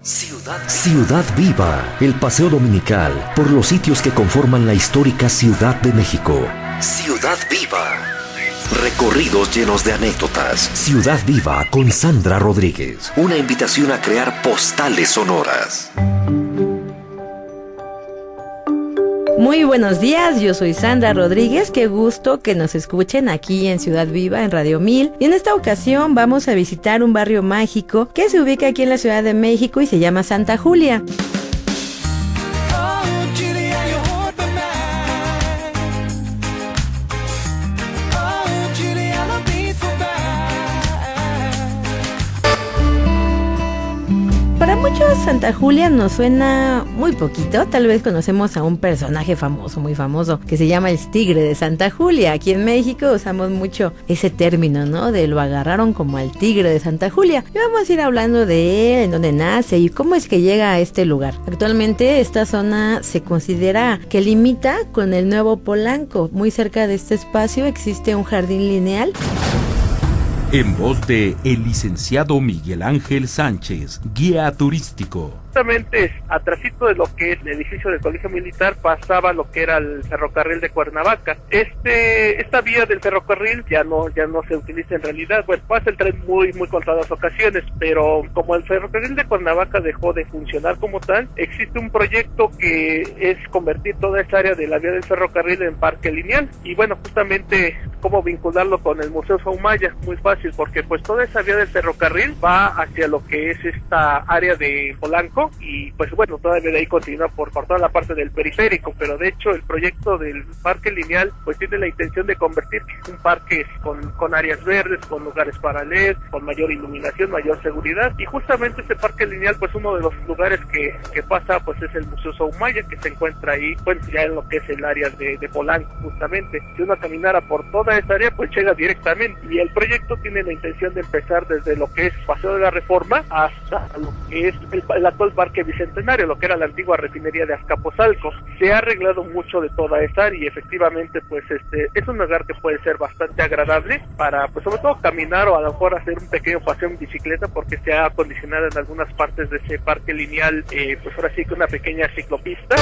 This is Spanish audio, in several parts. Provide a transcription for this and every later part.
Ciudad Viva, el paseo dominical por los sitios que conforman la histórica Ciudad de México. Ciudad Viva. Recorridos llenos de anécdotas. Ciudad Viva con Sandra Rodríguez. Una invitación a crear postales sonoras. Muy buenos días, yo soy Sandra Rodríguez, qué gusto que nos escuchen aquí en Ciudad Viva, en Radio 1000. Y en esta ocasión vamos a visitar un barrio mágico que se ubica aquí en la Ciudad de México y se llama Santa Julia. Para muchos Santa Julia nos suena muy poquito, tal vez conocemos a un personaje famoso, muy famoso, que se llama el Tigre de Santa Julia. Aquí en México usamos mucho ese término, ¿no? De lo agarraron como al Tigre de Santa Julia. Y vamos a ir hablando de él, en dónde nace y cómo es que llega a este lugar. Actualmente esta zona se considera que limita con el Nuevo Polanco. Muy cerca de este espacio existe un jardín lineal. En voz de el licenciado Miguel Ángel Sánchez, guía turístico. Justamente atrásito de lo que es el edificio del Colegio Militar pasaba lo que era el ferrocarril de Cuernavaca. Esta vía del ferrocarril ya no se utiliza en realidad. Pues pasa el tren muy contadas ocasiones, pero como el ferrocarril de Cuernavaca dejó de funcionar como tal, existe un proyecto que es convertir toda esa área de la vía del ferrocarril en parque lineal. Y bueno, justamente cómo vincularlo con el Museo Soumaya, muy fácil, porque pues toda esa vía del ferrocarril va hacia lo que es esta área de Polanco. Y pues bueno, todavía de ahí continúa por toda la parte del periférico, pero de hecho el proyecto del parque lineal pues tiene la intención de convertir un parque con áreas verdes, con lugares para LED, con mayor iluminación, mayor seguridad. Y justamente este parque lineal, pues uno de los lugares que pasa pues es el Museo Soumaya, que se encuentra ahí, pues ya en lo que es el área de Polanco justamente. Si uno caminara por toda esa área pues llega directamente, y el proyecto tiene la intención de empezar desde lo que es Paseo de la Reforma hasta lo que es el actual Parque Bicentenario, lo que era la antigua refinería de Azcapotzalco. Se ha arreglado mucho de toda esa área y efectivamente pues es un lugar que puede ser bastante agradable para pues sobre todo caminar o a lo mejor hacer un pequeño paseo en bicicleta, porque se ha acondicionado en algunas partes de ese parque lineal pues ahora sí que una pequeña ciclopista.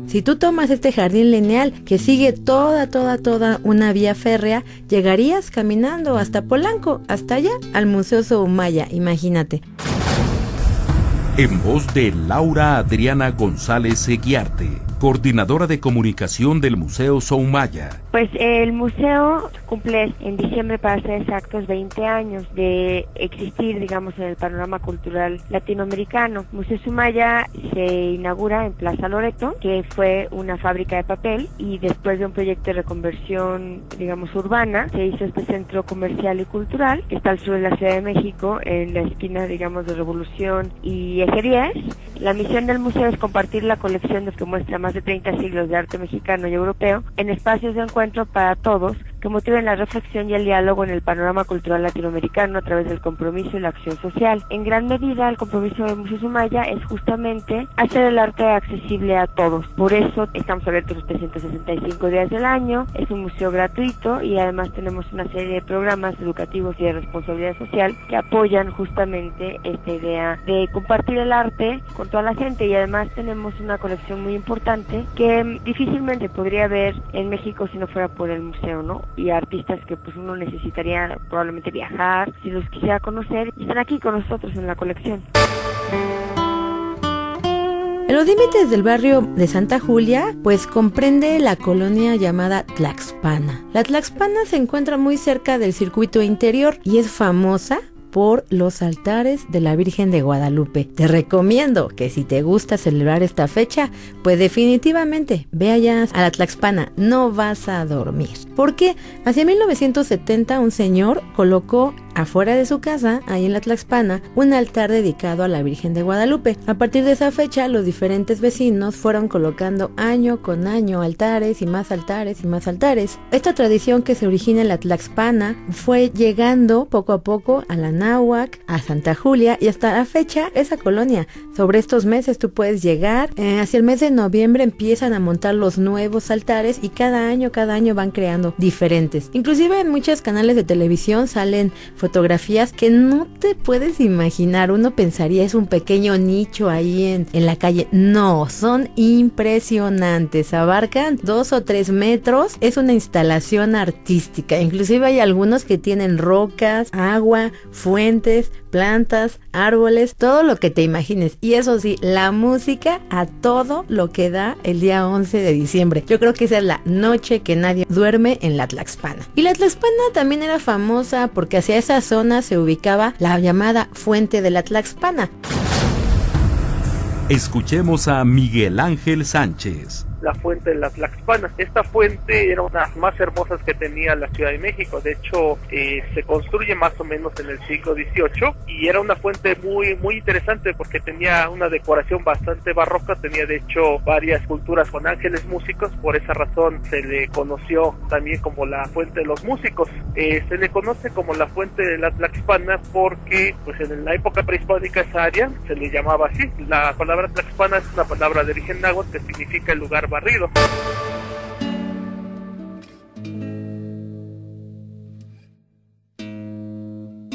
Si tú tomas este jardín lineal que sigue toda una vía férrea, llegarías caminando hasta Polanco, hasta allá, al Museo Soumaya, imagínate. En voz de Laura Adriana González Eguiarte, coordinadora de comunicación del Museo Soumaya. Pues el museo cumple en diciembre, para ser exactos, 20 años de existir, digamos, en el panorama cultural latinoamericano. Museo Soumaya se inaugura en Plaza Loreto, que fue una fábrica de papel, y después de un proyecto de reconversión, digamos, urbana, se hizo este centro comercial y cultural, que está al sur de la Ciudad de México, en la esquina, digamos, de Revolución y Eje 10. La misión del museo es compartir la colección que muestra más de 30 siglos de arte mexicano y europeo en espacios de encuentro para todos, que motiven la reflexión y el diálogo en el panorama cultural latinoamericano a través del compromiso y la acción social. En gran medida, el compromiso del Museo Soumaya es justamente hacer el arte accesible a todos. Por eso estamos abiertos los 365 días del año, es un museo gratuito y además tenemos una serie de programas educativos y de responsabilidad social que apoyan justamente esta idea de compartir el arte con toda la gente, y además tenemos una colección muy importante que difícilmente podría ver en México si no fuera por el museo, ¿no? Y artistas que pues uno necesitaría probablemente viajar, si los quisiera conocer, y están aquí con nosotros en la colección. En los límites del barrio de Santa Julia, pues comprende la colonia llamada Tlaxpana. La Tlaxpana se encuentra muy cerca del circuito interior y es famosa por los altares de la Virgen de Guadalupe. Te recomiendo que si te gusta celebrar esta fecha, pues definitivamente ve allá a la Tlaxpana, no vas a dormir. Porque hacia 1970 un señor colocó afuera de su casa, ahí en la Tlaxpana, un altar dedicado a la Virgen de Guadalupe. A partir de esa fecha, los diferentes vecinos fueron colocando año con año altares y más altares y más altares. Esta tradición, que se origina en la Tlaxpana, fue llegando poco a poco a la Náhuac, a Santa Julia, y hasta la fecha esa colonia. Sobre estos meses tú puedes llegar, hacia el mes de noviembre empiezan a montar los nuevos altares y cada año van creando pasado diferentes. Inclusive en muchos canales de televisión salen fotografías que no te puedes imaginar. Uno pensaría es un pequeño nicho ahí en la calle. No, son impresionantes. Abarcan 2 o 3 metros. Es una instalación artística. Inclusive hay algunos que tienen rocas, agua, fuentes, plantas, árboles, todo lo que te imagines. Y eso sí, la música a todo lo que da el día 11 de diciembre. Yo creo que esa es la noche que nadie duerme en la Tlaxpana. Y la Tlaxpana también era famosa porque hacia esa zona se ubicaba la llamada Fuente de la Tlaxpana. Escuchemos a Miguel Ángel Sánchez. La fuente de la Tlaxpana. Esta fuente era una de las más hermosas que tenía la Ciudad de México. De hecho, se construye más o menos en el siglo XVIII y era una fuente muy interesante porque tenía una decoración bastante barroca. Tenía de hecho varias esculturas con ángeles músicos. Por esa razón se le conoció también como la fuente de los músicos. Se le conoce como la fuente de la Tlaxpana porque pues en la época prehispánica esa área se le llamaba así. La palabra Tlaxpana es una palabra de origen náhuatl que significa el lugar barrido.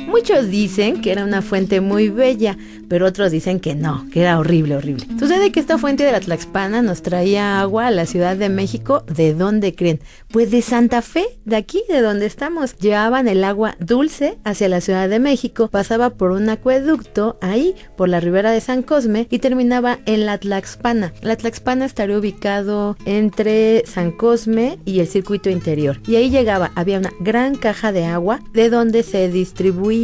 Muchos dicen que era una fuente muy bella, pero otros dicen que no, que era horrible. Sucede que esta fuente de la Tlaxpana nos traía agua a la Ciudad de México. ¿De dónde creen? Pues de Santa Fe, de aquí, de donde estamos. Llevaban el agua dulce hacia la Ciudad de México, pasaba por un acueducto ahí, por la ribera de San Cosme, y terminaba en la Tlaxpana. La Tlaxpana estaría ubicado entre San Cosme y el circuito interior. Y ahí llegaba, había una gran caja de agua de donde se distribuía.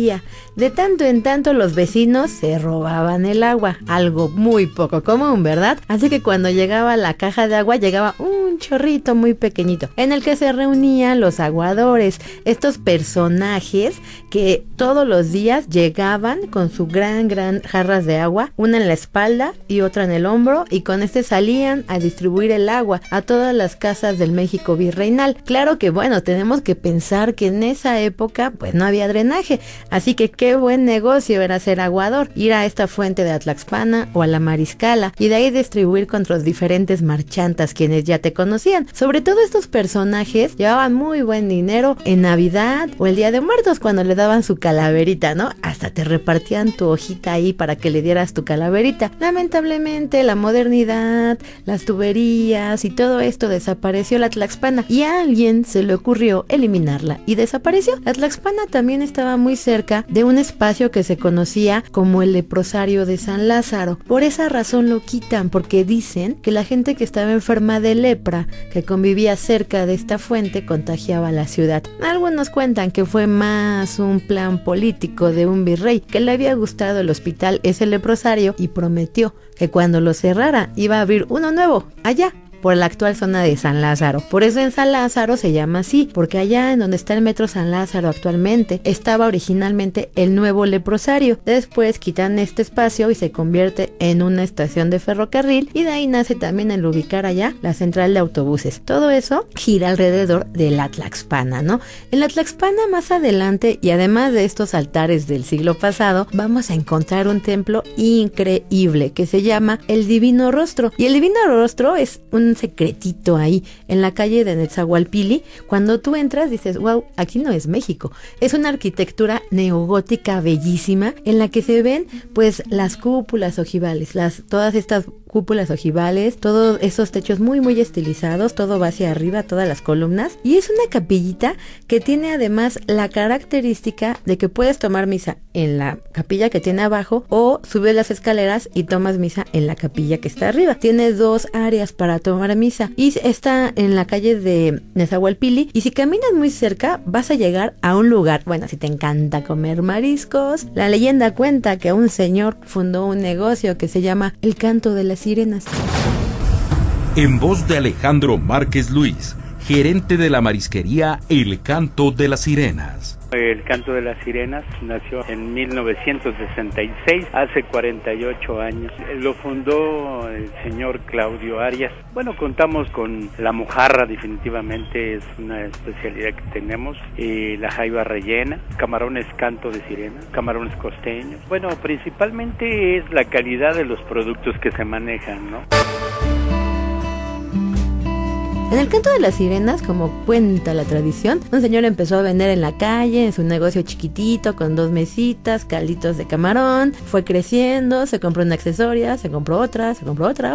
De tanto en tanto los vecinos se robaban el agua, algo muy poco común, ¿verdad? Así que cuando llegaba la caja de agua llegaba un chorrito muy pequeñito en el que se reunían los aguadores, estos personajes que todos los días llegaban con su gran jarras de agua, una en la espalda y otra en el hombro, y con salían a distribuir el agua a todas las casas del México virreinal. Claro que bueno, tenemos que pensar que en esa época pues no había drenaje. Así que qué buen negocio era ser aguador, ir a esta fuente de Tlaxpana o a la Mariscala y de ahí distribuir contra los diferentes marchantas quienes ya te conocían. Sobre todo estos personajes llevaban muy buen dinero en Navidad o el Día de Muertos cuando le daban su calaverita, ¿no? Hasta te repartían tu hojita ahí para que le dieras tu calaverita. Lamentablemente la modernidad, las tuberías y todo esto desapareció la Tlaxpana y a alguien se le ocurrió eliminarla y desapareció. La Tlaxpana también estaba muy cerca de un espacio que se conocía como el leprosario de San Lázaro. Por esa razón lo quitan, porque dicen que la gente que estaba enferma de lepra, que convivía cerca de esta fuente, contagiaba a la ciudad. Algunos cuentan que fue más un plan político de un virrey, que le había gustado el hospital ese leprosario y prometió que cuando lo cerrara iba a abrir uno nuevo allá por la actual zona de San Lázaro. Por eso en San Lázaro se llama así, porque allá en donde está el metro San Lázaro actualmente, estaba originalmente el nuevo leprosario. Después quitan este espacio y se convierte en una estación de ferrocarril, y de ahí nace también el ubicar allá la central de autobuses. Todo eso gira alrededor de la Tlaxpana, ¿no? En la Tlaxpana más adelante, y además de estos altares del siglo pasado, vamos a encontrar un templo increíble que se llama el Divino Rostro. Y el Divino Rostro es un secretito ahí en la calle de Netzahualpili. Cuando tú entras dices, wow, aquí no es México. Es una arquitectura neogótica bellísima en la que se ven pues las cúpulas ojivales, todas estas cúpulas ojivales, todos esos techos muy estilizados, todo va hacia arriba, todas las columnas, y es una capillita que tiene además la característica de que puedes tomar misa en la capilla que tiene abajo o subes las escaleras y tomas misa en la capilla que está arriba. Tiene 2 áreas para tomar misa y está en la calle de Nezahualpili, y si caminas muy cerca vas a llegar a un lugar, bueno, si te encanta comer mariscos, la leyenda cuenta que un señor fundó un negocio que se llama El Canto de las Sirenas. En voz de Alejandro Márquez Luis, gerente de la marisquería El Canto de las Sirenas. El Canto de las Sirenas nació en 1966, hace 48 años. Lo fundó el señor Claudio Arias. Bueno, contamos con la mojarra, definitivamente es una especialidad que tenemos, la jaiba rellena, camarones canto de sirena, camarones costeños. Bueno, principalmente es la calidad de los productos que se manejan, ¿no? En el canto de las sirenas, como cuenta la tradición, un señor empezó a vender en la calle, en su negocio chiquitito, con 2 mesitas, calditos de camarón, fue creciendo, se compró una accesoria, se compró otra,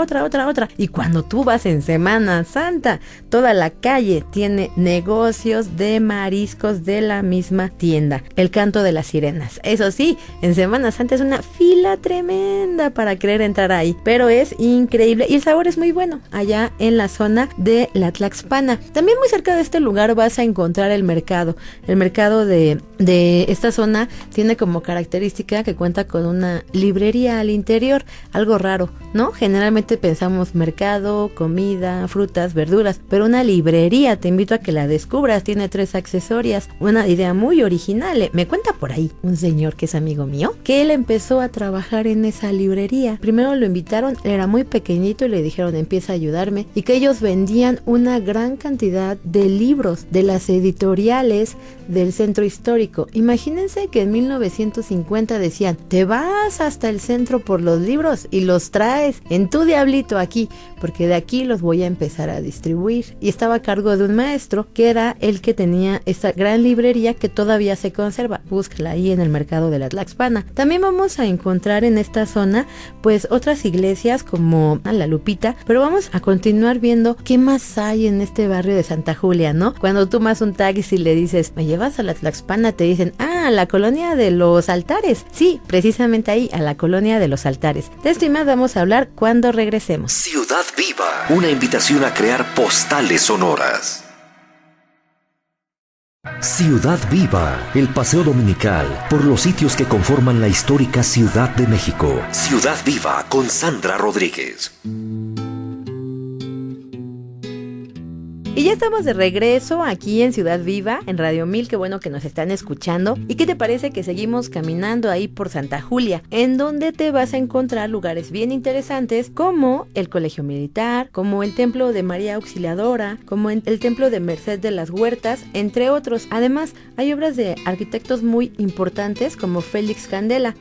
otra. Y cuando tú vas en Semana Santa, toda la calle tiene negocios de mariscos de la misma tienda. El canto de las sirenas. Eso sí, en Semana Santa es una fila tremenda para querer entrar ahí, pero es increíble y el sabor es muy bueno allá en la zona de la Tlaxpana. También muy cerca de este lugar vas a encontrar el mercado. El mercado de esta zona tiene como característica que cuenta con una librería al interior, algo raro, ¿no? Generalmente pensamos mercado, comida, frutas, verduras, pero una librería, te invito a que la descubras, tiene 3 accesorias, una idea muy original. Me cuenta por ahí un señor que es amigo mío, que él empezó a trabajar en esa librería. Primero lo invitaron, era muy pequeñito y le dijeron empieza a ayudarme, y que ellos vendían una gran cantidad de libros de las editoriales del centro histórico. Imagínense que en 1950 decían, te vas hasta el centro por los libros y los traes en tu diablito aquí, porque de aquí los voy a empezar a distribuir. Y estaba a cargo de un maestro que era el que tenía esta gran librería que todavía se conserva. Búscala ahí en el mercado de la Tlaxpana. También vamos a encontrar en esta zona pues otras iglesias como la Lupita, pero vamos a continuar viendo qué más hay en este barrio de Santa Julia, ¿no? Cuando tú tomas un taxi y le dices, ¿me llevas a la Tlaxpana? Te dicen, la colonia de los Altares. Sí, precisamente ahí, a la colonia de los Altares. De esto y más vamos a hablar cuando regresemos. Ciudad Viva, una invitación a crear postales sonoras. Ciudad Viva, el paseo dominical por los sitios que conforman la histórica Ciudad de México. Ciudad Viva con Sandra Rodríguez. Y ya estamos de regreso aquí en Ciudad Viva, en Radio 1000, qué bueno que nos están escuchando. ¿Y qué te parece que seguimos caminando ahí por Santa Julia? En donde te vas a encontrar lugares bien interesantes como el Colegio Militar, como el Templo de María Auxiliadora, como el Templo de Merced de las Huertas, entre otros. Además, hay obras de arquitectos muy importantes como Félix Candela.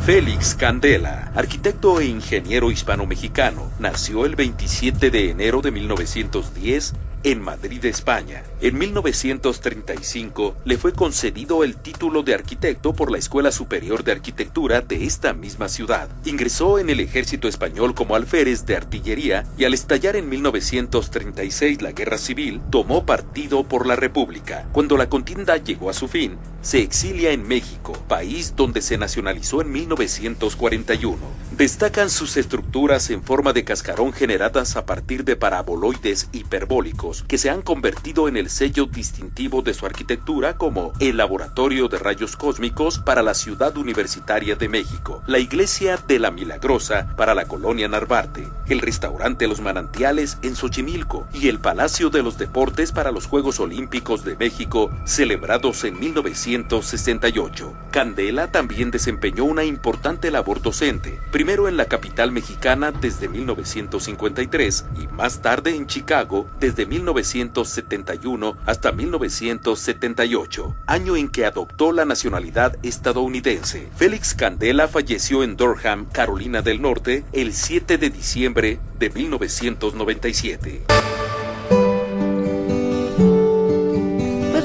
Félix Candela, arquitecto e ingeniero hispano-mexicano, nació el 27 de enero de 1910 en Madrid, España. En 1935 le fue concedido el título de arquitecto por la Escuela Superior de Arquitectura de esta misma ciudad. Ingresó en el ejército español como alférez de artillería y al estallar en 1936 la guerra civil, tomó partido por la República. Cuando la contienda llegó a su fin, se exilia en México, país donde se nacionalizó en 1941. Destacan sus estructuras en forma de cascarón generadas a partir de paraboloides hiperbólicos que se han convertido en el sello distintivo de su arquitectura, como el Laboratorio de Rayos Cósmicos para la Ciudad Universitaria de México, la Iglesia de la Milagrosa para la Colonia Narvarte, el Restaurante Los Manantiales en Xochimilco y el Palacio de los Deportes para los Juegos Olímpicos de México, celebrados en 1968. Candela también desempeñó una importante labor docente, primero en la capital mexicana desde 1953 y más tarde en Chicago desde 1971 hasta 1978, año en que adoptó la nacionalidad estadounidense. Félix Candela falleció en Durham, Carolina del Norte, el 7 de diciembre de 1997.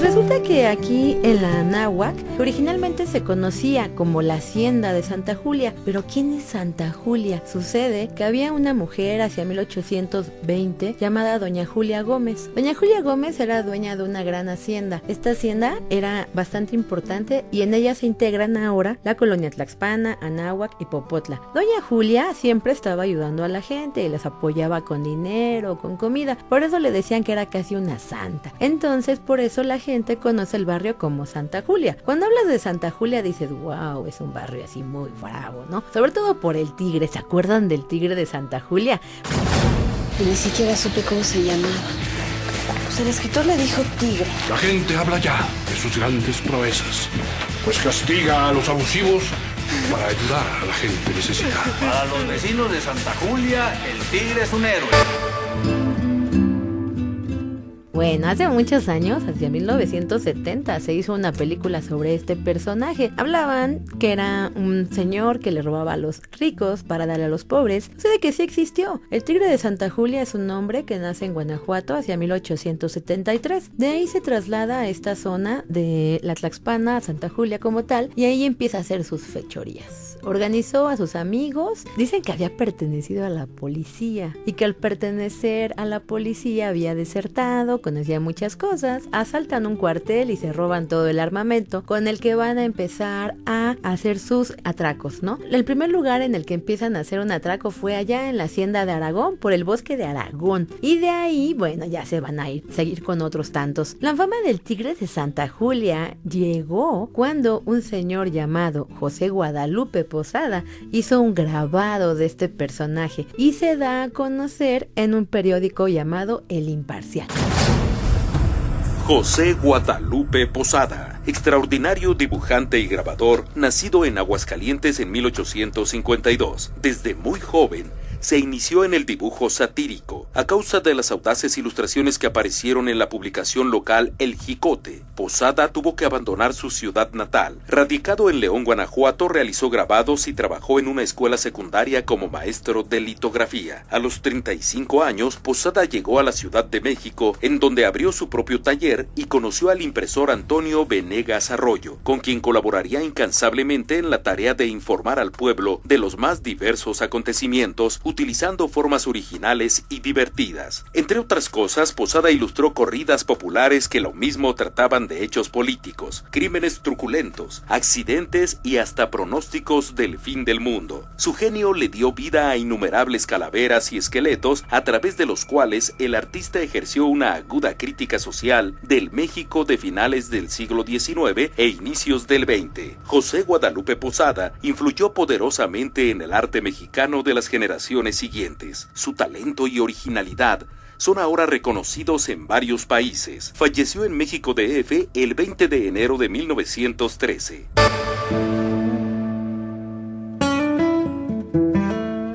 Resulta que aquí en la Anáhuac, que originalmente se conocía como la Hacienda de Santa Julia, pero ¿quién es Santa Julia? Sucede que había una mujer hacia 1820 llamada Doña Julia Gómez. Doña Julia Gómez era dueña de una gran hacienda. Esta hacienda era bastante importante y en ella se integran ahora la colonia Tlaxpana, Anáhuac y Popotla. Doña Julia siempre estaba ayudando a la gente y les apoyaba con dinero, con comida. Por eso le decían que era casi una santa. Entonces, por eso la gente conoce el barrio como Santa Julia. Cuando hablas de Santa Julia dices, wow, es un barrio así muy bravo, ¿no? Sobre todo por el tigre. ¿Se acuerdan del tigre de Santa Julia? Y ni siquiera supe cómo se llamaba. Pues el escritor le dijo tigre. La gente habla ya de sus grandes proezas, pues castiga a los abusivos para ayudar a la gente necesitada. Para los vecinos de Santa Julia, el tigre es un héroe. Bueno, hace muchos años, hacia 1970, se hizo una película sobre este personaje. Hablaban que era un señor que le robaba a los ricos para darle a los pobres. O sea, de que sí existió. El tigre de Santa Julia es un hombre que nace en Guanajuato hacia 1873. De ahí se traslada a esta zona de la Tlaxpana, a Santa Julia como tal, y ahí empieza a hacer sus fechorías. Organizó a sus amigos. Dicen que había pertenecido a la policía y que al pertenecer a la policía había desertado, conocía muchas cosas. Asaltan un cuartel y se roban todo el armamento con el que van a empezar a hacer sus atracos, ¿no? El primer lugar en el que empiezan a hacer un atraco fue allá en la hacienda de Aragón, por el bosque de Aragón, y de ahí, bueno, ya se van a seguir con otros tantos. La fama del tigre de Santa Julia llegó cuando un señor llamado José Guadalupe Posada hizo un grabado de este personaje y se da a conocer en un periódico llamado El Imparcial. José Guadalupe Posada, extraordinario dibujante y grabador, nacido en Aguascalientes en 1852. Desde muy joven, se inició en el dibujo satírico, a causa de las audaces ilustraciones que aparecieron en la publicación local El Jicote. Posada tuvo que abandonar su ciudad natal. Radicado en León, Guanajuato, realizó grabados y trabajó en una escuela secundaria como maestro de litografía. A los 35 años, Posada llegó a la Ciudad de México, en donde abrió su propio taller y conoció al impresor Antonio Venegas Arroyo, con quien colaboraría incansablemente en la tarea de informar al pueblo de los más diversos acontecimientos, utilizando formas originales y divertidas. Entre otras cosas, Posada ilustró corridas populares que lo mismo trataban de hechos políticos, crímenes truculentos, accidentes y hasta pronósticos del fin del mundo. Su genio le dio vida a innumerables calaveras y esqueletos, a través de los cuales el artista ejerció una aguda crítica social del México de finales del siglo XIX e inicios del XX. José Guadalupe Posada influyó poderosamente en el arte mexicano de las generaciones siguientes. Su talento y originalidad son ahora reconocidos en varios países. Falleció en México DF el 20 de enero de 1913.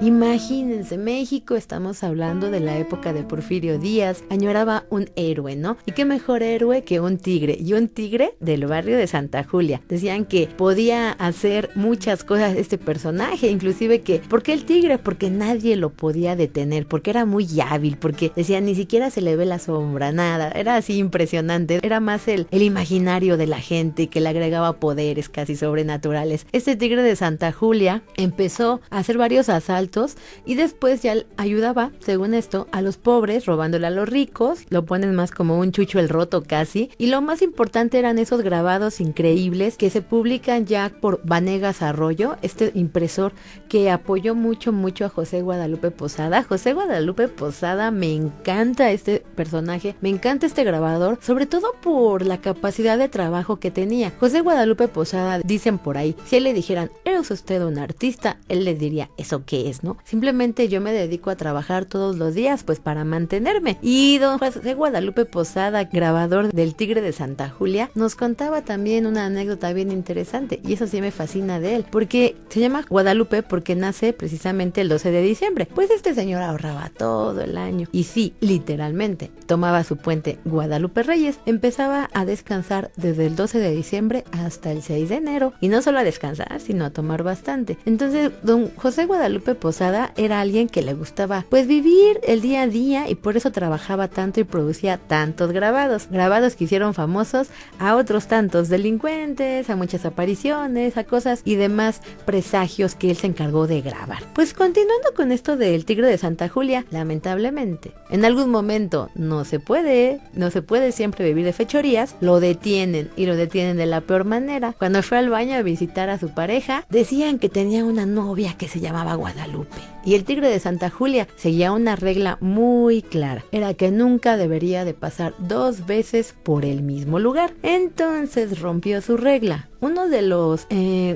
Imagínense, México, estamos hablando de la época de Porfirio Díaz, añoraba un héroe, ¿no? Y qué mejor héroe que un tigre, y un tigre del barrio de Santa Julia. Decían que podía hacer muchas cosas este personaje, inclusive que, ¿por qué el tigre? Porque nadie lo podía detener, porque era muy hábil, porque decían, ni siquiera se le ve la sombra, nada, era así impresionante, era más el imaginario de la gente que le agregaba poderes casi sobrenaturales. Este tigre de Santa Julia empezó a hacer varios asaltos y después ya ayudaba, según esto, a los pobres, robándole a los ricos. Lo ponen más como un Chucho el Roto casi. Y lo más importante eran esos grabados increíbles que se publican ya por Vanegas Arroyo, este impresor que apoyó mucho a José Guadalupe Posada. José Guadalupe Posada, me encanta este personaje, me encanta este grabador, sobre todo por la capacidad de trabajo que tenía. José Guadalupe Posada, dicen por ahí, si él le dijeran, ¿eres usted un artista?, él le diría, ¿eso qué es, no? Simplemente yo me dedico a trabajar todos los días, pues para mantenerme. Y don José Guadalupe Posada, grabador del Tigre de Santa Julia, nos contaba también una anécdota bien interesante, y eso sí me fascina de él, porque se llama Guadalupe porque nace precisamente el 12 de diciembre. Pues este señor ahorraba todo el año, y sí, literalmente, tomaba su puente Guadalupe Reyes, empezaba a descansar desde el 12 de diciembre hasta el 6 de enero, y no solo a descansar, sino a tomar bastante. Entonces, don José Guadalupe Posada era alguien que le gustaba pues vivir el día a día, y por eso trabajaba tanto y producía tantos grabados que hicieron famosos a otros tantos delincuentes, a muchas apariciones, a cosas y demás presagios que él se encargó de grabar. Pues continuando con esto del Tigre de Santa Julia, lamentablemente en algún momento no se puede siempre vivir de fechorías, lo detienen, y lo detienen de la peor manera. Cuando fue al baño a visitar a su pareja, decían que tenía una novia que se llamaba Guadalupe. Y el Tigre de Santa Julia seguía una regla muy clara, era que nunca debería de pasar 2 veces por el mismo lugar. Entonces rompió su regla. Uno de los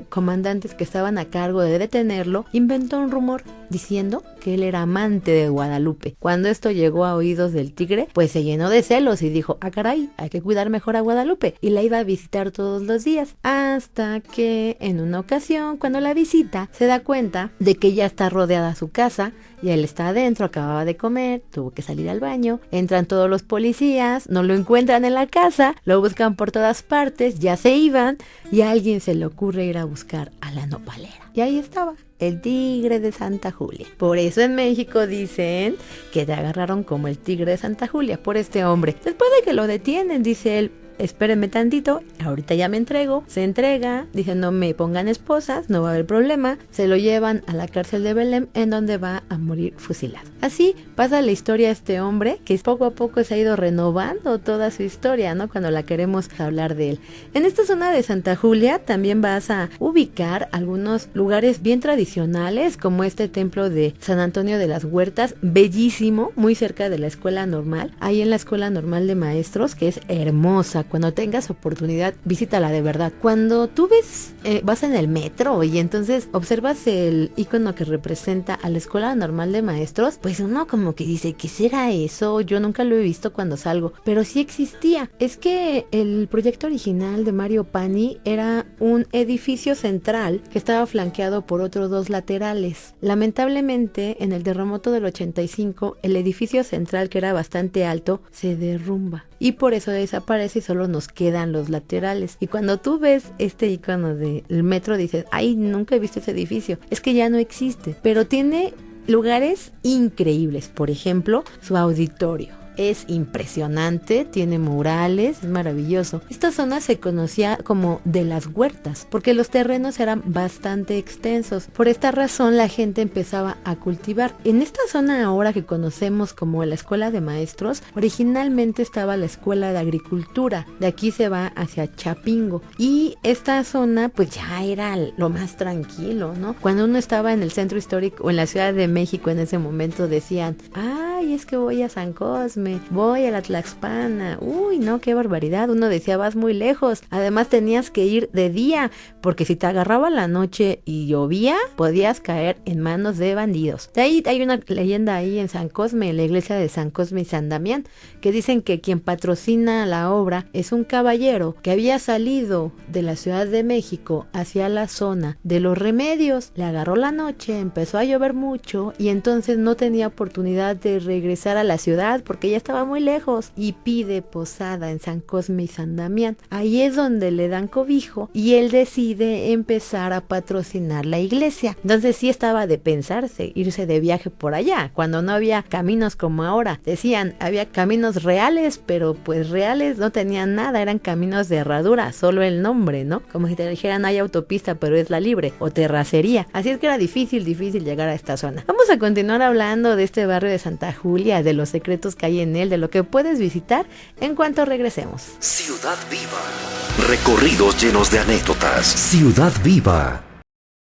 comandantes que estaban a cargo de detenerlo inventó un rumor diciendo que él era amante de Guadalupe. Cuando esto llegó a oídos del tigre, pues se llenó de celos y dijo, ah caray, hay que cuidar mejor a Guadalupe, y la iba a visitar todos los días, hasta que en una ocasión, cuando la visita, se da cuenta de que ya está rodeada su casa y él está adentro, acababa de comer, tuvo que salir al baño, entran todos los policías, no lo encuentran en la casa, lo buscan por todas partes, ya se iban y a alguien se le ocurre ir a buscar a la nopalera. Y ahí estaba, el tigre de Santa Julia. Por eso en México dicen que te agarraron como el tigre de Santa Julia por este hombre. Después de que lo detienen, dice él, espérenme tantito, ahorita ya me entrego. Se entrega, dice no me pongan esposas, no va a haber problema. Se lo llevan a la cárcel de Belém, en donde va a morir fusilado. Así pasa la historia de este hombre, que poco a poco se ha ido renovando toda su historia, ¿no? Cuando la queremos hablar de él. En esta zona de Santa Julia también vas a ubicar algunos lugares bien tradicionales, como este templo de San Antonio de las Huertas, bellísimo, muy cerca de la Escuela Normal, ahí en la Escuela Normal de Maestros, que es hermosa. Cuando tengas oportunidad, visítala de verdad. Cuando tú ves, vas en el metro y entonces observas el icono que representa a la Escuela Normal de Maestros, pues uno como que dice, ¿qué será eso? Yo nunca lo he visto cuando salgo, pero sí existía. Es que el proyecto original de Mario Pani era un edificio central que estaba flanqueado por otros dos laterales. Lamentablemente, en el terremoto del 85, el edificio central, que era bastante alto, se derrumba y por eso desaparece y solo nos quedan los laterales. Y cuando tú ves este icono del metro dices, ay, nunca he visto ese edificio. Es que ya no existe, pero tiene lugares increíbles. Por ejemplo, su auditorio es impresionante, tiene murales, es maravilloso. Esta zona se conocía como de las huertas, porque los terrenos eran bastante extensos. Por esta razón la gente empezaba a cultivar. En esta zona ahora que conocemos como la Escuela de Maestros, originalmente estaba la Escuela de Agricultura. De aquí se va hacia Chapingo. Y esta zona pues ya era lo más tranquilo, ¿no? Cuando uno estaba en el centro histórico o en la Ciudad de México en ese momento decían, ay, es que voy a San Cosme, voy a la Tlaxpana, uy, no, qué barbaridad. Uno decía, vas muy lejos. Además tenías que ir de día, porque si te agarraba la noche y llovía, podías caer en manos de bandidos. De ahí hay una leyenda ahí en San Cosme, en la iglesia de San Cosme y San Damián, que dicen que quien patrocina la obra es un caballero que había salido de la Ciudad de México hacia la zona de Los Remedios. Le agarró la noche, empezó a llover mucho y entonces no tenía oportunidad de regresar a la ciudad porque ya estaba muy lejos y pide posada en San Cosme y San Damián. Ahí es donde le dan cobijo y él decide empezar a patrocinar la iglesia. Entonces sí estaba de pensarse irse de viaje por allá, cuando no había caminos como ahora. Decían, había caminos reales, pero pues reales no tenían nada, eran caminos de herradura, solo el nombre, ¿no? Como si te dijeran, hay autopista, pero es la libre, o terracería. Así es que era difícil llegar a esta zona. Vamos a continuar hablando de este barrio de Santa Julia, de los secretos que hay en él, de lo que puedes visitar en cuanto regresemos. Ciudad Viva. Recorridos llenos de anécdotas. Ciudad Viva.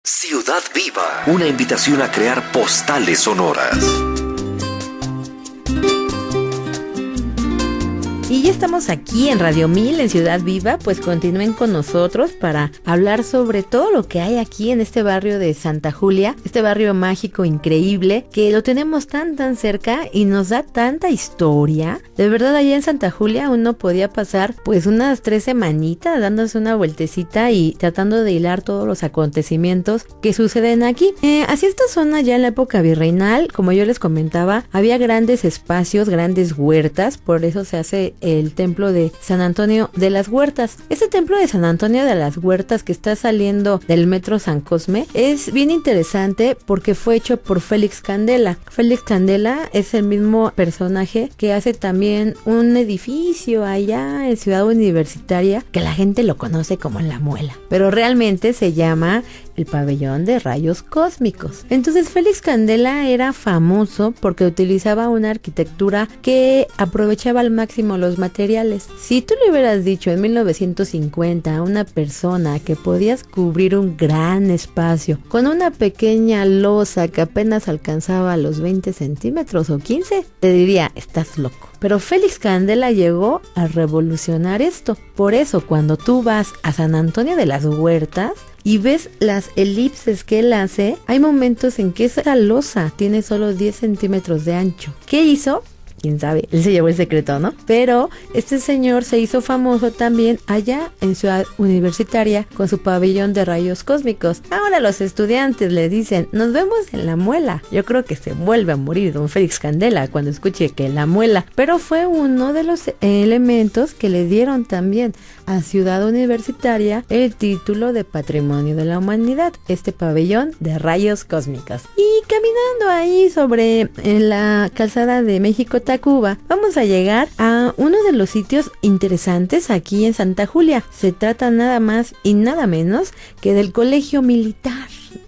Ciudad Viva. Una invitación a crear postales sonoras. Y ya estamos aquí en Radio 1000 en Ciudad Viva, pues continúen con nosotros para hablar sobre todo lo que hay aquí en este barrio de Santa Julia, este barrio mágico increíble que lo tenemos tan cerca y nos da tanta historia. De verdad, allá en Santa Julia uno podía pasar pues unas 3 semanitas dándose una vueltecita y tratando de hilar todos los acontecimientos que suceden aquí. Hacia esta zona ya en la época virreinal, como yo les comentaba, había grandes espacios, grandes huertas, por eso se hace el templo de San Antonio de las Huertas. Este templo de San Antonio de las Huertas que está saliendo del metro San Cosme es bien interesante porque fue hecho por Félix Candela. Félix Candela es el mismo personaje que hace también un edificio allá en Ciudad Universitaria que la gente lo conoce como La Muela, pero realmente se llama el Pabellón de Rayos Cósmicos. Entonces Félix Candela era famoso porque utilizaba una arquitectura que aprovechaba al máximo los materiales. Si tú le hubieras dicho en 1950 a una persona que podías cubrir un gran espacio con una pequeña losa que apenas alcanzaba los 20 centímetros o 15, te diría, estás loco. Pero Félix Candela llegó a revolucionar esto. Por eso cuando tú vas a San Antonio de las Huertas y ves las elipses que él hace, hay momentos en que esa losa tiene solo 10 centímetros de ancho. ¿Qué hizo? quién sabe, él se llevó el secreto, ¿no? Pero este señor se hizo famoso también allá en Ciudad Universitaria con su pabellón de rayos cósmicos. Ahora los estudiantes le dicen, nos vemos en La Muela. Yo creo que se vuelve a morir don Félix Candela cuando escuche que La Muela, pero fue uno de los elementos que le dieron también a Ciudad Universitaria el título de Patrimonio de la Humanidad, este pabellón de rayos cósmicos. Y caminando ahí sobre la calzada de México-Tacuba, vamos a llegar a uno de los sitios interesantes aquí en Santa Julia. Se trata nada más y nada menos que del Colegio Militar.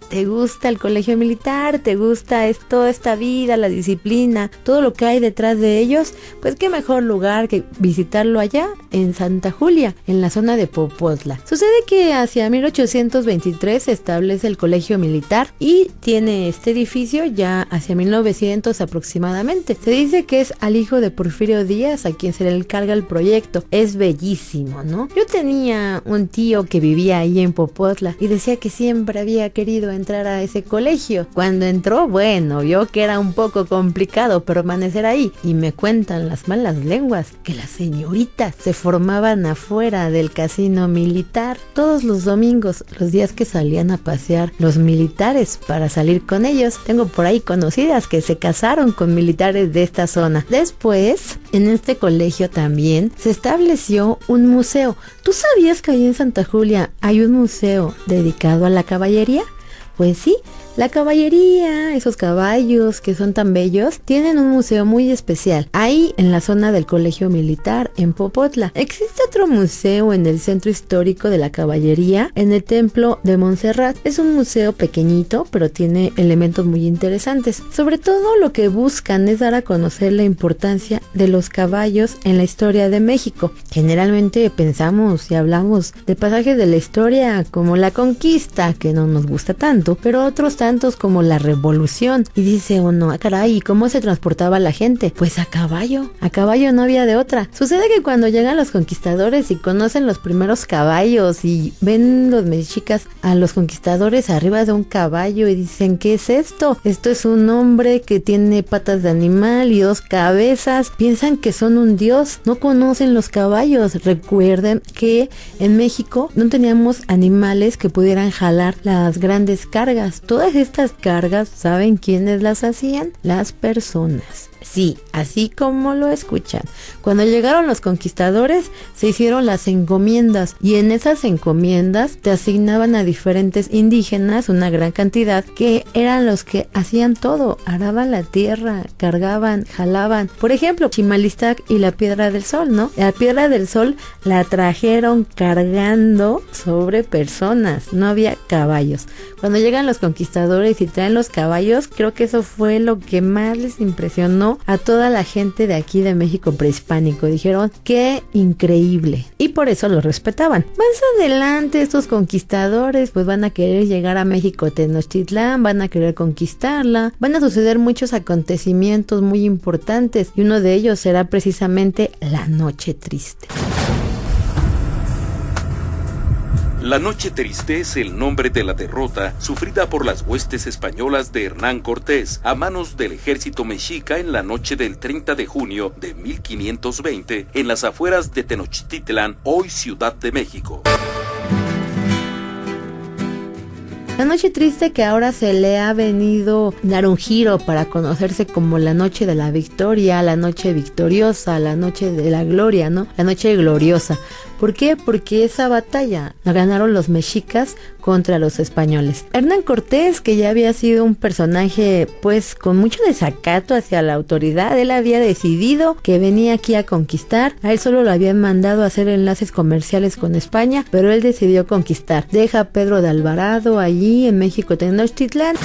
¿Te gusta el colegio militar? ¿Te gusta toda esta vida, la disciplina, todo lo que hay detrás de ellos? Pues qué mejor lugar que visitarlo allá en Santa Julia, en la zona de Popotla. Sucede que hacia 1823 se establece el colegio militar y tiene este edificio ya hacia 1900 aproximadamente. Se dice que es al hijo de Porfirio Díaz a quien se le encarga el proyecto. Es bellísimo, ¿no? Yo tenía un tío que vivía ahí en Popotla y decía que siempre había querido entrar a ese colegio. Cuando entró, bueno, vio que era un poco complicado permanecer ahí, y me cuentan las malas lenguas que las señoritas se formaban afuera del casino militar todos los domingos, los días que salían a pasear los militares para salir con ellos. Tengo por ahí conocidas que se casaron con militares de esta zona. Después, en este colegio también se estableció un museo. ¿Tú sabías que ahí en Santa Julia hay un museo dedicado a la caballería? Pues sí, la caballería, esos caballos que son tan bellos, tienen un museo muy especial ahí en la zona del colegio militar en Popotla. Existe otro museo en el centro histórico de la caballería, en el templo de Montserrat. Es un museo pequeñito, pero tiene elementos muy interesantes. Sobre todo lo que buscan es dar a conocer la importancia de los caballos en la historia de México. Generalmente pensamos y hablamos de pasajes de la historia como la conquista, que no nos gusta tanto, pero otros tantos como la revolución. Y dice uno, ah caray, ¿cómo se transportaba la gente? Pues a caballo no había de otra. Sucede que cuando llegan los conquistadores y conocen los primeros caballos y ven los mexicas a los conquistadores arriba de un caballo y dicen, ¿qué es esto? Esto es un hombre que tiene patas de animal y 2 cabezas. Piensan que son un dios, no conocen los caballos. Recuerden que en México no teníamos animales que pudieran jalar las grandes cargas. Todas estas cargas, ¿saben quiénes las hacían? Las personas. Sí, así como lo escuchan. Cuando llegaron los conquistadores, se hicieron las encomiendas, y en esas encomiendas te asignaban a diferentes indígenas, una gran cantidad, que eran los que hacían todo, araban la tierra, cargaban, jalaban. Por ejemplo, Chimalistac y la Piedra del Sol, ¿no? La Piedra del Sol la trajeron cargando sobre personas, no había caballos. Cuando llegan los conquistadores y traen los caballos, creo que eso fue lo que más les impresionó a toda la gente de aquí de México prehispánico. Dijeron, qué increíble, y por eso lo respetaban. Más adelante estos conquistadores pues van a querer llegar a México Tenochtitlán, van a querer conquistarla, van a suceder muchos acontecimientos muy importantes, y uno de ellos será precisamente la Noche Triste. La Noche Triste es el nombre de la derrota sufrida por las huestes españolas de Hernán Cortés a manos del ejército mexica en la noche del 30 de junio de 1520 en las afueras de Tenochtitlán, hoy Ciudad de México. La Noche Triste, que ahora se le ha venido dar un giro para conocerse como la Noche de la Victoria, la Noche Victoriosa, la Noche de la Gloria, ¿no? La Noche Gloriosa. ¿Por qué? Porque esa batalla la ganaron los mexicas contra los españoles. Hernán Cortés, que ya había sido un personaje pues con mucho desacato hacia la autoridad, él había decidido que venía aquí a conquistar. A él solo lo habían mandado a hacer enlaces comerciales con España, pero él decidió conquistar. Deja a Pedro de Alvarado allí en México Tenochtitlán.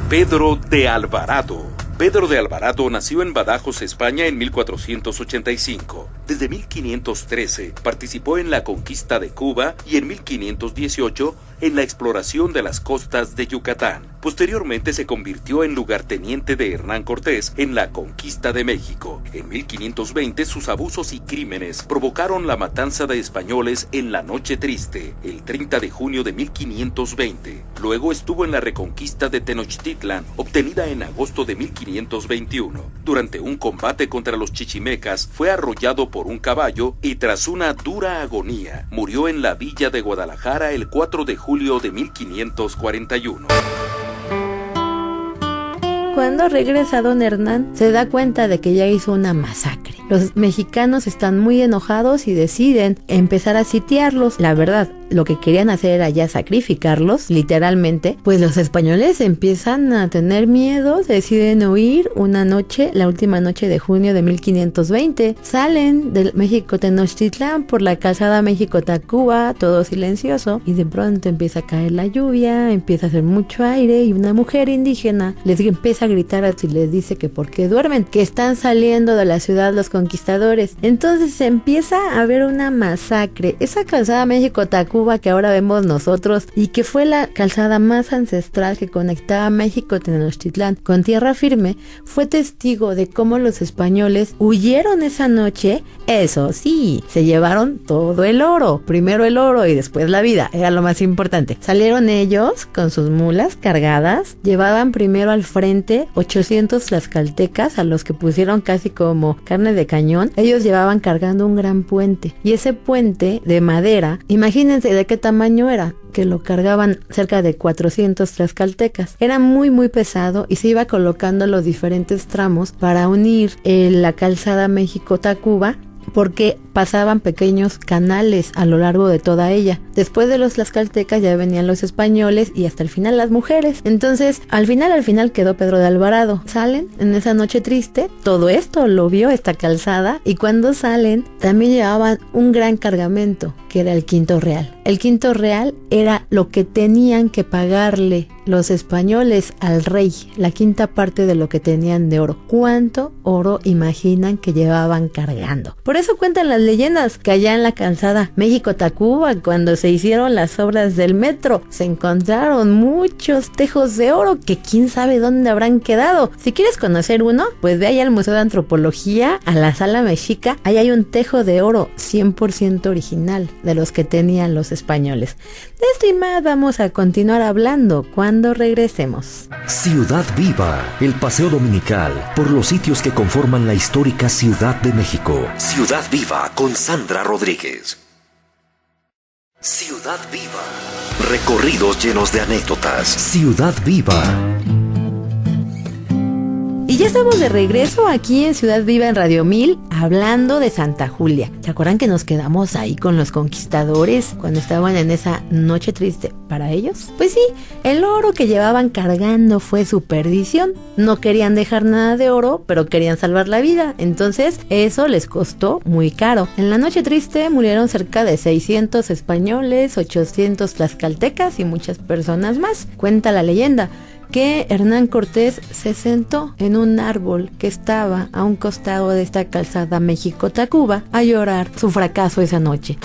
Pedro de Alvarado. Pedro de Alvarado nació en Badajoz, España, en 1485. Desde 1513 participó en la conquista de Cuba y en 1518 en la exploración de las costas de Yucatán. Posteriormente se convirtió en lugarteniente de Hernán Cortés en la conquista de México. En 1520 sus abusos y crímenes provocaron la matanza de españoles en la Noche Triste, el 30 de junio de 1520. Luego estuvo en la reconquista de Tenochtitlan, obtenida en agosto de 1521. Durante un combate contra los chichimecas, fue arrollado por un caballo y tras una dura agonía, murió en la villa de Guadalajara el 4 de julio de 1541. Cuando regresa don Hernán, se da cuenta de que ya hizo una masacre. Los mexicanos están muy enojados y deciden empezar a sitiarlos. La verdad, lo que querían hacer era ya sacrificarlos, literalmente. Pues los españoles empiezan a tener miedo, deciden huir una noche, la última noche de junio de 1520. Salen del México Tenochtitlán por la calzada México-Tacuba, todo silencioso, y de pronto empieza a caer la lluvia, empieza a hacer mucho aire y una mujer indígena les empieza a gritar y les dice que por qué duermen, que están saliendo de la ciudad los conquistadores. Entonces se empieza a ver una masacre. Esa calzada México-Tacuba que ahora vemos nosotros y que fue la calzada más ancestral que conectaba México Tenochtitlán con tierra firme, fue testigo de cómo los españoles huyeron esa noche. Eso sí, se llevaron todo el oro, primero el oro y después la vida, era lo más importante. Salieron ellos con sus mulas cargadas, llevaban primero al frente 800 tlaxcaltecas a los que pusieron casi como carne de cañón. Ellos llevaban cargando un gran puente y ese puente de madera, imagínense de qué tamaño era, que lo cargaban cerca de 400 tlaxcaltecas. Era muy muy pesado y se iba colocando los diferentes tramos para unir la calzada México-Tacuba, porque pasaban pequeños canales a lo largo de toda ella. Después de los tlaxcaltecas ya venían los españoles y hasta el final las mujeres. Entonces, al final quedó Pedro de Alvarado. Salen en esa noche triste, todo esto lo vio esta calzada, y cuando salen también llevaban un gran cargamento, que era el quinto real. El quinto real era lo que tenían que pagarle los españoles al rey, la quinta parte de lo que tenían de oro. ¿Cuánto oro imaginan que llevaban cargando? Por eso cuentan las leyendas que allá en la calzada México-Tacuba, cuando se hicieron las obras del metro, se encontraron muchos tejos de oro que quién sabe dónde habrán quedado. Si quieres conocer uno, pues ve allá al Museo de Antropología, a la Sala Mexica. Ahí hay un tejo de oro 100% original, de los que tenían los españoles. De esto y más vamos a continuar hablando cuando regresemos. Ciudad Viva, el paseo dominical por los sitios que conforman la histórica Ciudad de México. Ciudad Viva con Sandra Rodríguez. Ciudad Viva. Recorridos llenos de anécdotas. Ciudad Viva. Y ya estamos de regreso aquí en Ciudad Viva en Radio 1000, hablando de Santa Julia. ¿Se acuerdan que nos quedamos ahí con los conquistadores cuando estaban en esa noche triste para ellos? Pues sí, el oro que llevaban cargando fue su perdición. No querían dejar nada de oro, pero querían salvar la vida. Entonces, eso les costó muy caro. En la noche triste murieron cerca de 600 españoles, 800 tlaxcaltecas y muchas personas más. Cuenta la leyenda que Hernán Cortés se sentó en un árbol que estaba a un costado de esta calzada México-Tacuba a llorar su fracaso esa noche.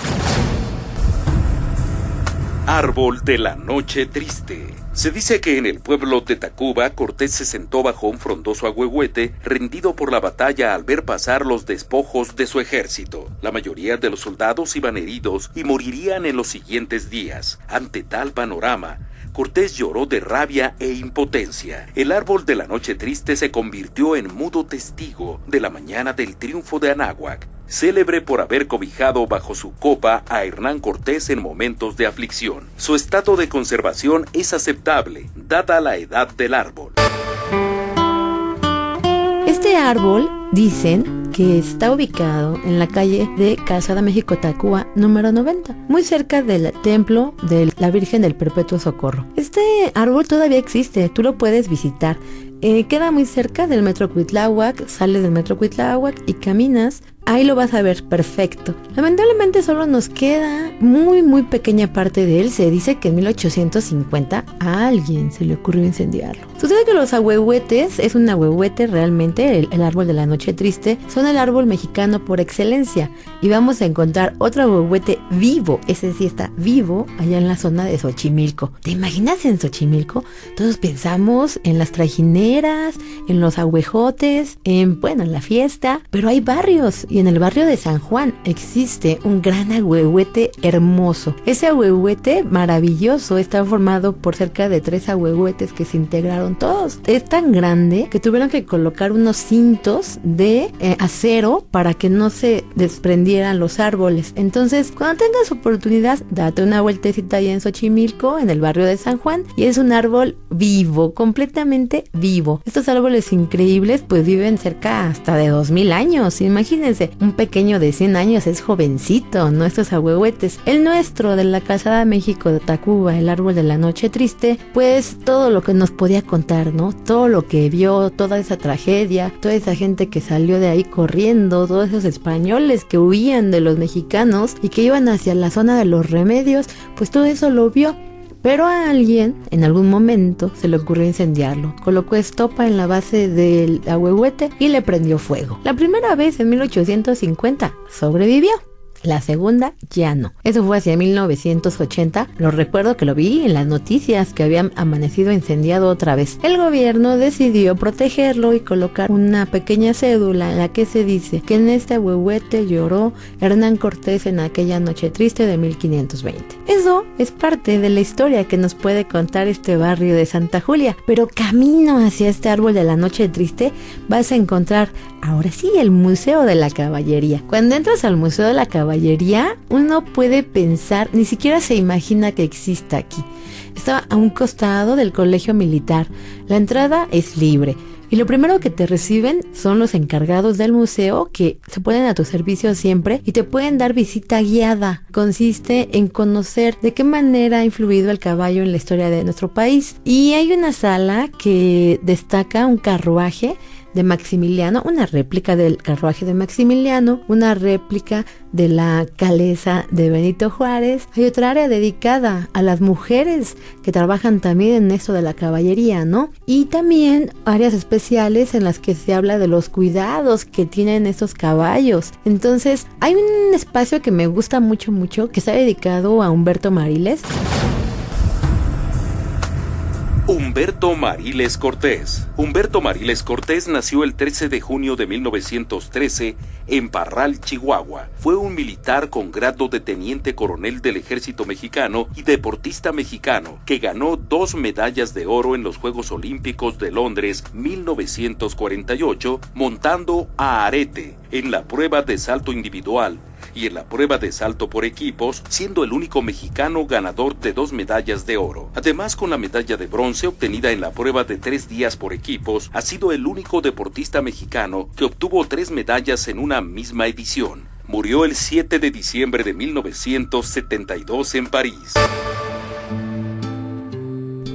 Árbol de la Noche Triste. Se dice que en el pueblo de Tacuba, Cortés se sentó bajo un frondoso ahuehuete, rendido por la batalla al ver pasar los despojos de su ejército. La mayoría de los soldados iban heridos y morirían en los siguientes días. Ante tal panorama, Cortés lloró de rabia e impotencia. El árbol de la Noche Triste se convirtió en mudo testigo de la mañana del triunfo de Anáhuac, célebre por haber cobijado bajo su copa a Hernán Cortés en momentos de aflicción. Su estado de conservación es aceptable, dada la edad del árbol. Este árbol, dicen que está ubicado en la calle de Calzada México-Tacuba número 90, muy cerca del templo de la Virgen del Perpetuo Socorro. Este árbol todavía existe, tú lo puedes visitar. Queda muy cerca del Metro Cuitláhuac, sales del Metro Cuitláhuac y caminas ahí lo vas a ver perfecto. Lamentablemente solo nos queda muy pequeña parte de él. Se dice que en 1850 a alguien se le ocurrió incendiarlo. Sucede que los ahuehuetes, es un ahuehuete realmente, el árbol de la noche triste, son el árbol mexicano por excelencia. Y vamos a encontrar otro ahuehuete vivo, ese sí está vivo, allá en la zona de Xochimilco. ¿Te imaginas en Xochimilco? Todos pensamos en las trajineras, en los ahuejotes, en la fiesta, pero hay barrios, y en el barrio de San Juan existe un gran ahuehuete hermoso. Ese ahuehuete maravilloso está formado por cerca de 3 ahuehuetes que se integraron todos. Es tan grande que tuvieron que colocar unos cintos de acero para que no se desprendieran los árboles. Entonces, cuando tengas oportunidad, date una vueltecita ahí en Xochimilco, en el barrio de San Juan, y es un árbol vivo, completamente vivo. Estos árboles increíbles pues viven cerca hasta de 2000 años. Imagínense, un pequeño de 100 años es jovencito, ¿no? Estos ahuehuetes. El nuestro de la Calzada México de Tacuba, el árbol de la noche triste, pues todo lo que nos podía contar, ¿no? Todo lo que vio, toda esa tragedia, toda esa gente que salió de ahí corriendo, todos esos españoles que huían de los mexicanos y que iban hacia la zona de los remedios, pues todo eso lo vio. Pero a alguien, en algún momento, se le ocurrió incendiarlo. Colocó estopa en la base del ahuehuete y le prendió fuego. La primera vez, en 1850, sobrevivió. La segunda ya no. Eso fue hacia 1980. Lo recuerdo que lo vi en las noticias, que había amanecido incendiado otra vez. El gobierno decidió protegerlo y colocar una pequeña cédula en la que se dice que en este ahuehuete lloró Hernán Cortés en aquella noche triste de 1520. Eso es parte de la historia que nos puede contar este barrio de Santa Julia. Pero camino hacia este árbol de la noche triste vas a encontrar, ahora sí, el Museo de la Caballería. Cuando entras al Museo de la Caballería, uno puede pensar, ni siquiera se imagina que exista aquí. Está a un costado del colegio militar. La entrada es libre. Y lo primero que te reciben son los encargados del museo, que se ponen a tu servicio siempre y te pueden dar visita guiada. Consiste en conocer de qué manera ha influido el caballo en la historia de nuestro país. Y hay una sala que destaca un carruaje de Maximiliano, una réplica del carruaje de Maximiliano, una réplica de la calesa de Benito Juárez. Hay otra área dedicada a las mujeres que trabajan también en esto de la caballería, ¿no? Y también áreas especiales en las que se habla de los cuidados que tienen estos caballos. Entonces, hay un espacio que me gusta mucho, que está dedicado a Humberto Mariles. Humberto Mariles Cortés. Humberto Mariles Cortés nació el 13 de junio de 1913 en Parral, Chihuahua. Fue un militar con grado de teniente coronel del ejército mexicano y deportista mexicano que ganó 2 medallas de oro en los Juegos Olímpicos de Londres 1948 montando a arete en la prueba de salto individual y en la prueba de salto por equipos, siendo el único mexicano ganador de 2 medallas de oro. Además, con la medalla de bronce obtenida en la prueba de 3 días por equipos, ha sido el único deportista mexicano que obtuvo 3 medallas en una misma edición. Murió el 7 de diciembre de 1972 en París.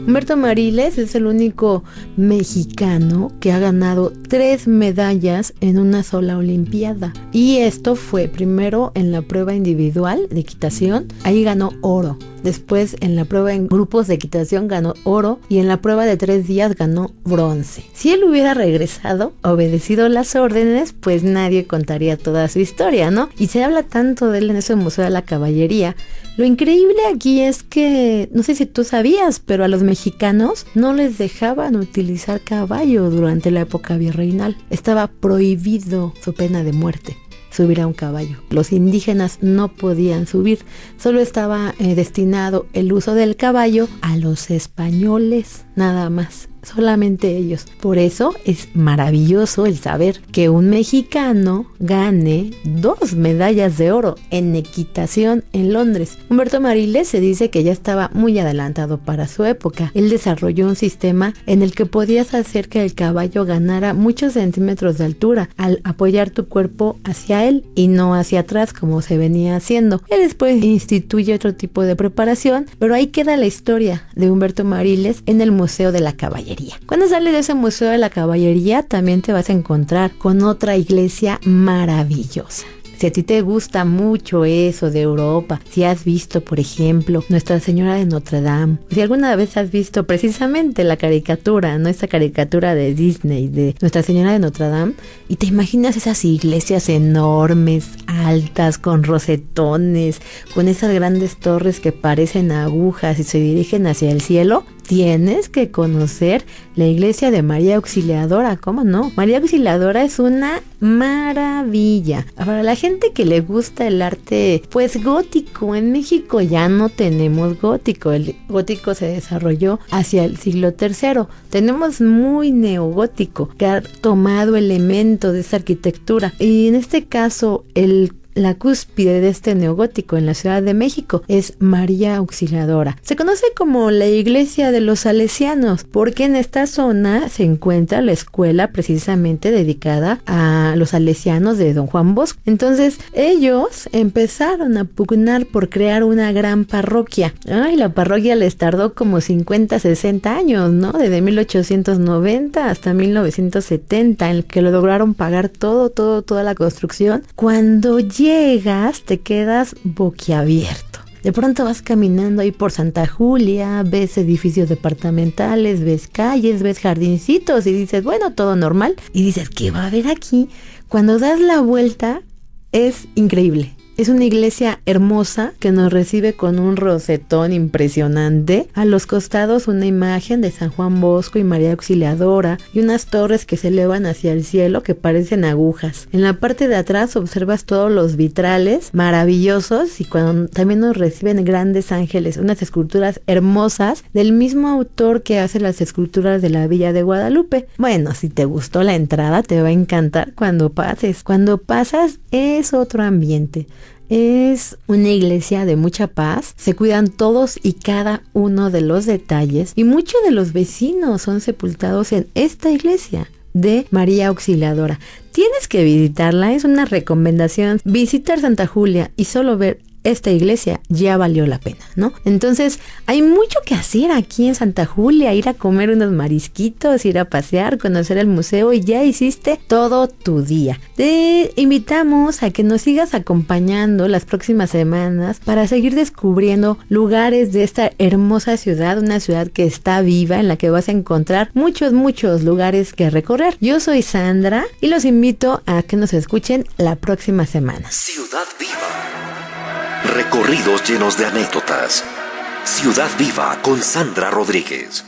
Humberto Mariles es el único mexicano que ha ganado 3 medallas en una sola olimpiada. Y esto fue primero en la prueba individual de equitación, ahí ganó oro. Después en la prueba en grupos de equitación ganó oro y en la prueba de 3 días ganó bronce. Si él hubiera regresado, obedecido las órdenes, pues nadie contaría toda su historia, ¿no? Y se habla tanto de él en ese Museo de la Caballería. Lo increíble aquí es que, no sé si tú sabías, pero a los mexicanos no les dejaban utilizar caballo durante la época virreinal. Estaba prohibido, su pena de muerte, subir a un caballo. Los indígenas no podían subir, solo estaba destinado el uso del caballo a los españoles, nada más. Solamente ellos. Por eso es maravilloso el saber que un mexicano gane 2 medallas de oro en equitación en Londres. Humberto Mariles se dice que ya estaba muy adelantado para su época. Él desarrolló un sistema en el que podías hacer que el caballo ganara muchos centímetros de altura al apoyar tu cuerpo hacia él y no hacia atrás como se venía haciendo. Él después instituye otro tipo de preparación, pero ahí queda la historia de Humberto Mariles en el Museo Museo de la Caballería. Cuando sales de ese Museo de la Caballería, también te vas a encontrar con otra iglesia maravillosa. Si a ti te gusta mucho eso de Europa, si has visto, por ejemplo, Nuestra Señora de Notre Dame, si alguna vez has visto precisamente la caricatura, ¿no? Esta caricatura de Disney de Nuestra Señora de Notre Dame, y te imaginas esas iglesias enormes, altas, con rosetones, con esas grandes torres que parecen agujas y se dirigen hacia el cielo, tienes que conocer la iglesia de María Auxiliadora, ¿cómo no? María Auxiliadora es una maravilla. Para la gente que le gusta el arte, pues gótico, en México ya no tenemos gótico. El gótico se desarrolló hacia el siglo III. Tenemos muy neogótico, que ha tomado elementos de esa arquitectura. Y en este caso, la cúspide de este neogótico en la Ciudad de México es María Auxiliadora. Se conoce como la iglesia de los salesianos porque en esta zona se encuentra la escuela precisamente dedicada a los salesianos de Don Juan Bosco. Entonces ellos empezaron a pugnar por crear una gran parroquia. La parroquia les tardó como 50, 60 años, ¿no? Desde 1890 hasta 1970 en el que lo lograron pagar toda la construcción. Cuando llegas, te quedas boquiabierto. De pronto vas caminando ahí por Santa Julia, ves edificios departamentales, ves calles, ves jardincitos y dices, bueno, todo normal. Y dices, ¿qué va a haber aquí? Cuando das la vuelta, es increíble. Es una iglesia hermosa que nos recibe con un rosetón impresionante. A los costados una imagen de San Juan Bosco y María Auxiliadora y unas torres que se elevan hacia el cielo que parecen agujas. En la parte de atrás observas todos los vitrales maravillosos y cuando también nos reciben grandes ángeles, unas esculturas hermosas del mismo autor que hace las esculturas de la Villa de Guadalupe. Bueno, si te gustó la entrada, te va a encantar cuando pases. Cuando pasas es otro ambiente. Es una iglesia de mucha paz, se cuidan todos y cada uno de los detalles y muchos de los vecinos son sepultados en esta iglesia de María Auxiliadora. Tienes que visitarla, es una recomendación. Visitar Santa Julia y solo ver esta iglesia ya valió la pena, ¿no? Entonces hay mucho que hacer aquí en Santa Julia, ir a comer unos marisquitos, ir a pasear, conocer el museo y ya hiciste todo tu día. Te invitamos a que nos sigas acompañando las próximas semanas para seguir descubriendo lugares de esta hermosa ciudad, una ciudad que está viva, en la que vas a encontrar muchos lugares que recorrer. Yo soy Sandra y los invito a que nos escuchen la próxima semana. Ciudad Viva. Recorridos llenos de anécdotas. Ciudad Viva con Sandra Rodríguez.